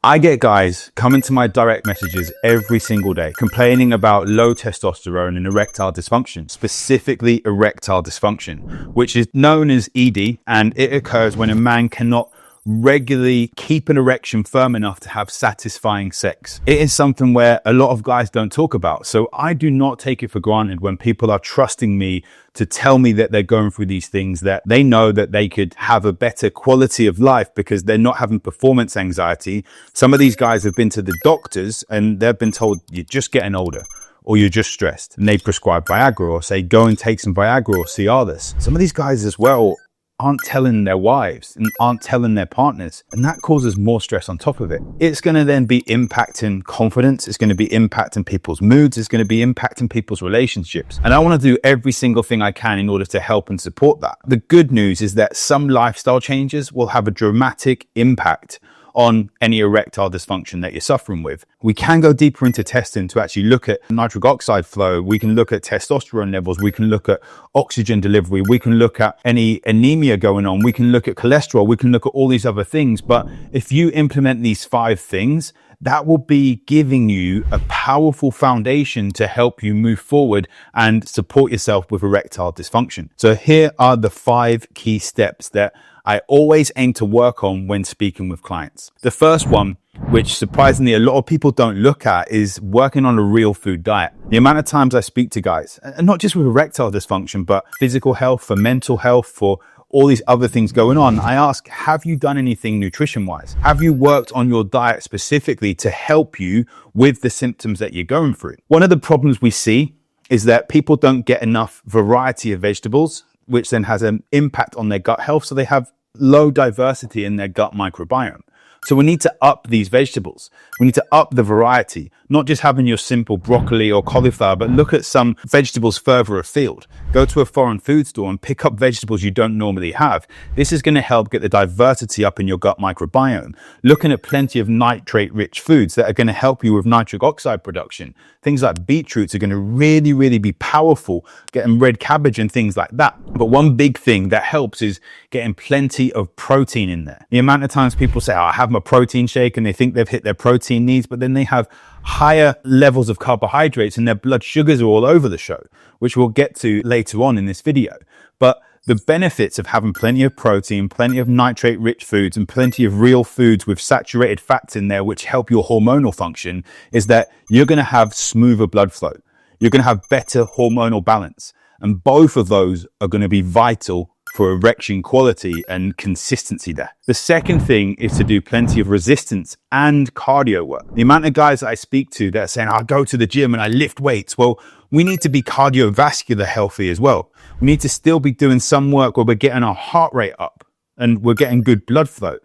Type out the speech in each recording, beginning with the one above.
I get guys coming to my direct messages every single day complaining about low testosterone and erectile dysfunction, specifically erectile dysfunction, which is known as ED, and it occurs when a man cannot regularly keep an erection firm enough to have satisfying sex. It is something where a lot of guys don't talk about. So I do not take it for granted when people are trusting me to tell me that they're going through these things, that they know that they could have a better quality of life because they're not having performance anxiety. Some of these guys have been to the doctors and they've been told you're just getting older, or you're just stressed, and they prescribe Viagra or say go and take some Viagra or Cialis. Some of these guys as well aren't telling their wives and aren't telling their partners, and that causes more stress on top of it. It's going to then be impacting confidence, it's going to be impacting people's moods, it's going to be impacting people's relationships, and I want to do every single thing I can in order to help and support that. The good news is that some lifestyle changes will have a dramatic impact on any erectile dysfunction that you're suffering with. We can go deeper into testing to actually look at nitric oxide flow. We can look at testosterone levels. We can look at oxygen delivery. We can look at any anemia going on. We can look at cholesterol. We can look at all these other things. But if you implement these 5 things, that will be giving you a powerful foundation to help you move forward and support yourself with erectile dysfunction. So here are the 5 key steps that I always aim to work on when speaking with clients. The first one, which surprisingly a lot of people don't look at, is working on a real food diet. The amount of times I speak to guys, and not just with erectile dysfunction, but physical health, for mental health, for all these other things going on, I ask, have you done anything nutrition-wise? Have you worked on your diet specifically to help you with the symptoms that you're going through? One of the problems we see is that people don't get enough variety of vegetables, which then has an impact on their gut health. So they have low diversity in their gut microbiome. So we need to up these vegetables. We need to up the variety, not just having your simple broccoli or cauliflower, but look at some vegetables further afield. Go to a foreign food store and pick up vegetables you don't normally have. This is going to help get the diversity up in your gut microbiome. Looking at plenty of nitrate-rich foods that are going to help you with nitric oxide production. Things like beetroots are going to really be powerful, getting red cabbage and things like that. But one big thing that helps is getting plenty of protein in there. The amount of times people say, oh, I have my protein shake, and they think they've hit their protein needs, but then they have higher levels of carbohydrates and their blood sugars are all over the show, which we'll get to later on in this video. But the benefits of having plenty of protein, plenty of nitrate-rich foods, and plenty of real foods with saturated fats in there, which help your hormonal function, is that you're going to have smoother blood flow. You're going to have better hormonal balance. And both of those are going to be vital for erection quality and consistency there. The second thing is to do plenty of resistance and cardio work. The amount of guys that I speak to that are saying, I go to the gym and I lift weights. Well, we need to be cardiovascular healthy as well. We need to still be doing some work where we're getting our heart rate up and we're getting good blood flow.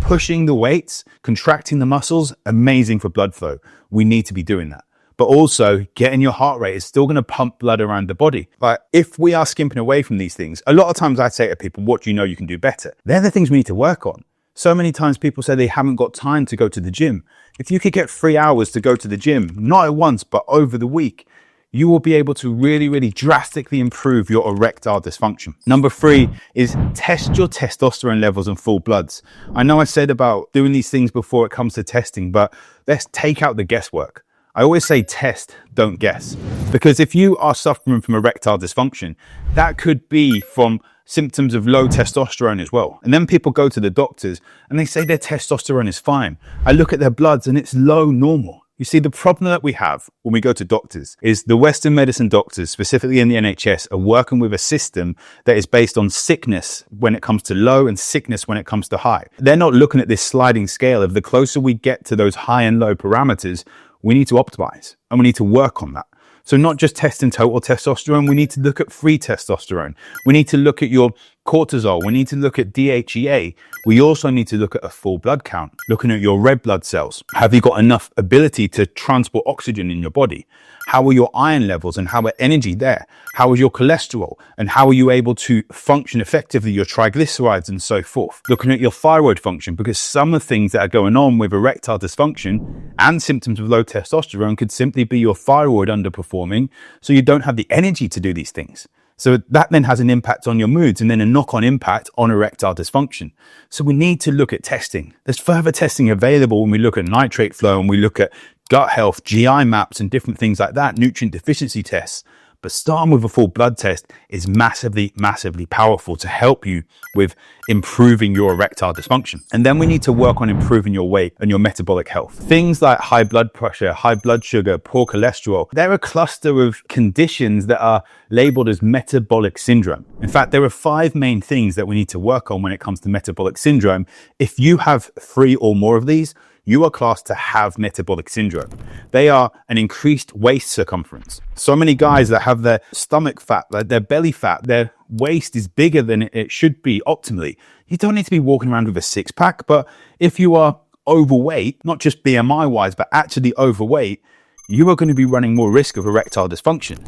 Pushing the weights, contracting the muscles, amazing for blood flow. We need to be doing that. But also getting your heart rate is still going to pump blood around the body. But if we are skimping away from these things, a lot of times I say to people, what do you know you can do better? They're the things we need to work on. So many times people say they haven't got time to go to the gym. If you could get 3 hours to go to the gym, not at once, but over the week, you will be able to really drastically improve your erectile dysfunction. Number 3 is test your testosterone levels and full bloods. I know I said about doing these things before it comes to testing, but let's take out the guesswork. I always say test, don't guess. Because if you are suffering from erectile dysfunction, that could be from symptoms of low testosterone as well. And then people go to the doctors and they say their testosterone is fine. I look at their bloods and it's low normal. You see, the problem that we have when we go to doctors is the Western medicine doctors, specifically in the NHS, are working with a system that is based on sickness when it comes to low and sickness when it comes to high. They're not looking at this sliding scale of the closer we get to those high and low parameters, we need to optimize and we need to work on that. So not just testing total testosterone, we need to look at free testosterone. We need to look at your cortisol. We need to look at DHEA. We also need to look at a full blood count, looking at your red blood cells. Have you got enough ability to transport oxygen in your body? How are your iron levels and how are energy there? How is your cholesterol and how are you able to function effectively, your triglycerides and so forth? Looking at your thyroid function, because some of the things that are going on with erectile dysfunction and symptoms of low testosterone could simply be your thyroid underperforming, so you don't have the energy to do these things. So that then has an impact on your moods and then a knock-on impact on erectile dysfunction. So we need to look at testing. There's further testing available when we look at nitrate flow and we look at gut health, GI maps and different things like that, nutrient deficiency tests. But starting with a full blood test is massively, massively powerful to help you with improving your erectile dysfunction. And then we need to work on improving your weight and your metabolic health. Things like high blood pressure, high blood sugar, poor cholesterol, they're a cluster of conditions that are labeled as metabolic syndrome. In fact, there are 5 main things that we need to work on when it comes to metabolic syndrome. If you have 3 or more of these, you are classed to have metabolic syndrome. They are an increased waist circumference. So many guys that have their stomach fat, their belly fat, their waist is bigger than it should be optimally. You don't need to be walking around with a 6-pack, but if you are overweight, not just BMI wise, but actually overweight, you are going to be running more risk of erectile dysfunction.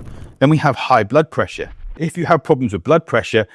Then we have high blood pressure. If you have problems with blood pressure,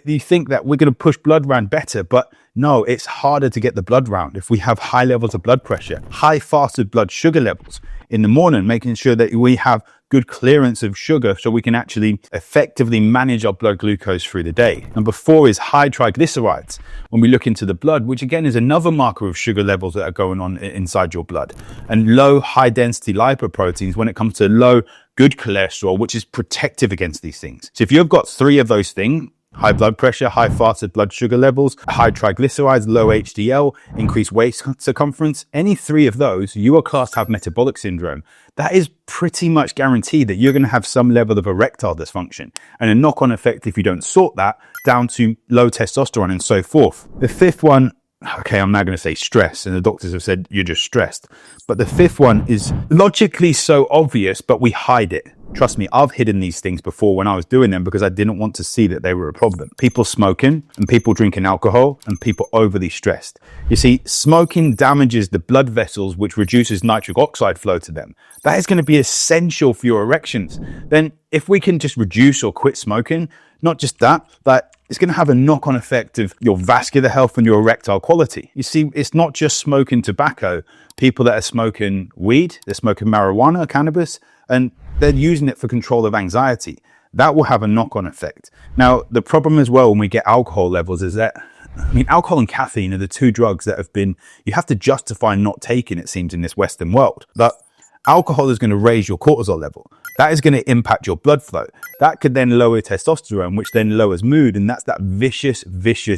you think that we're going to push blood around better, but no, it's harder to get the blood round if we have high levels of blood pressure, high fasted blood sugar levels in the morning, making sure that we have good clearance of sugar so we can actually effectively manage our blood glucose through the day. Number 4 is high triglycerides. When we look into the blood, which again is another marker of sugar levels that are going on inside your blood, and low high density lipoproteins when it comes to low good cholesterol, which is protective against these things. So if you've got 3 of those things, high blood pressure, high fasted blood sugar levels, high triglycerides, low HDL, increased waist circumference, any 3 of those, you are classed to have metabolic syndrome. That is pretty much guaranteed that you're going to have some level of erectile dysfunction and a knock-on effect if you don't sort that down to low testosterone and so forth. The 5th one, okay, I'm now going to say stress, and the doctors have said you're just stressed. But the 5th one is logically so obvious, but we hide it. Trust me, I've hidden these things before when I was doing them because I didn't want to see that they were a problem. People smoking and people drinking alcohol and people overly stressed. You see, smoking damages the blood vessels, which reduces nitric oxide flow to them. That is going to be essential for your erections. Then if we can just reduce or quit smoking, not just that, it's going to have a knock-on effect of your vascular health and your erectile quality. You see, it's not just smoking tobacco. People that are smoking weed, they're smoking marijuana, cannabis, and they're using it for control of anxiety. That will have a knock-on effect. Now, the problem as well when we get alcohol levels is that, alcohol and caffeine are the 2 drugs that you have to justify not taking, it seems, in this Western world. But alcohol is going to raise your cortisol level. That is going to impact your blood flow. That could then lower testosterone, which then lowers mood. And that's that vicious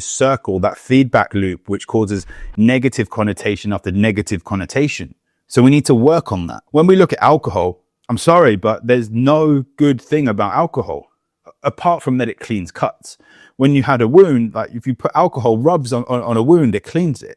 circle, that feedback loop, which causes negative connotation after negative connotation. So we need to work on that. When we look at alcohol, I'm sorry, but there's no good thing about alcohol, apart from that it cleans cuts. When you had a wound, like if you put alcohol rubs on a wound, it cleans it.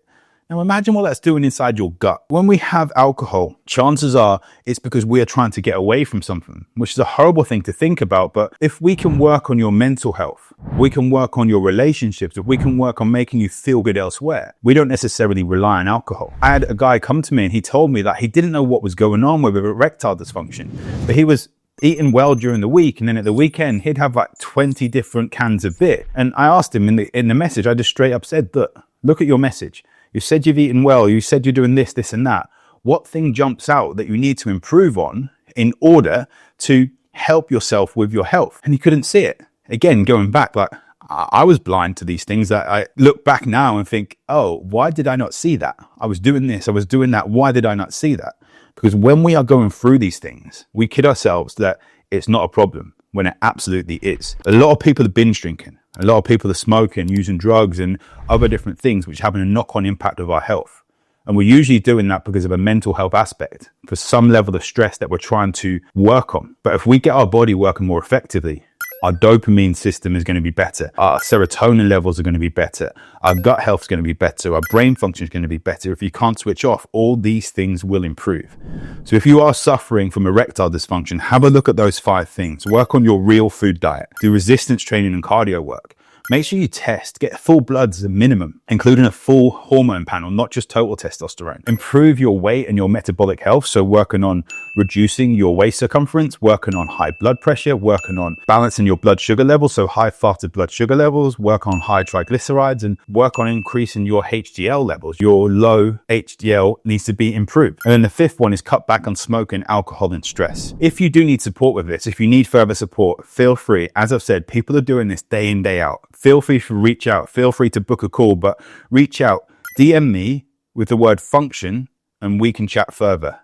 Now imagine what that's doing inside your gut. When we have alcohol, chances are it's because we are trying to get away from something, which is a horrible thing to think about. But if we can work on your mental health, we can work on your relationships, if we can work on making you feel good elsewhere, we don't necessarily rely on alcohol. I had a guy come to me and he told me that he didn't know what was going on with erectile dysfunction, but he was eating well during the week, and then at the weekend he'd have like 20 different cans of beer. And I asked him in the message, I just straight up said, look at your message. You said you've eaten well. You said you're doing this, this and that. What thing jumps out that you need to improve on in order to help yourself with your health? And he couldn't see it. Again, going back, like I was blind to these things that I look back now and think, oh, why did I not see that? I was doing this, I was doing that. Why did I not see that? Because when we are going through these things, we kid ourselves that it's not a problem when it absolutely is. A lot of people are binge drinking. A lot of people are smoking, using drugs and other different things, which have a knock-on impact of our health. And we're usually doing that because of a mental health aspect, for some level of stress that we're trying to work on. But if we get our body working more effectively, our dopamine system is going to be better. Our serotonin levels are going to be better. Our gut health is going to be better. Our brain function is going to be better. If you can't switch off, all these things will improve. So if you are suffering from erectile dysfunction, have a look at those 5 things. Work on your real food diet. Do resistance training and cardio work. make sure you test, get full bloods as a minimum, including a full hormone panel, not just total testosterone. Improve your weight and your metabolic health. So working on reducing your waist circumference, working on high blood pressure, working on balancing your blood sugar levels, so high fasted blood sugar levels, work on high triglycerides, and work on increasing your HDL levels. Your low HDL needs to be improved. And then the fifth one is cut back on smoking, alcohol, and stress. If you do need support with this, if you need further support, feel free. As I've said, people are doing this day in, day out. Feel free to reach out. Feel free to book a call, but reach out. DM me with the word function and we can chat further.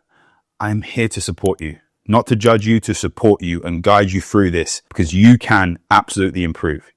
I'm here to support you, not to judge you, to support you and guide you through this, because you can absolutely improve.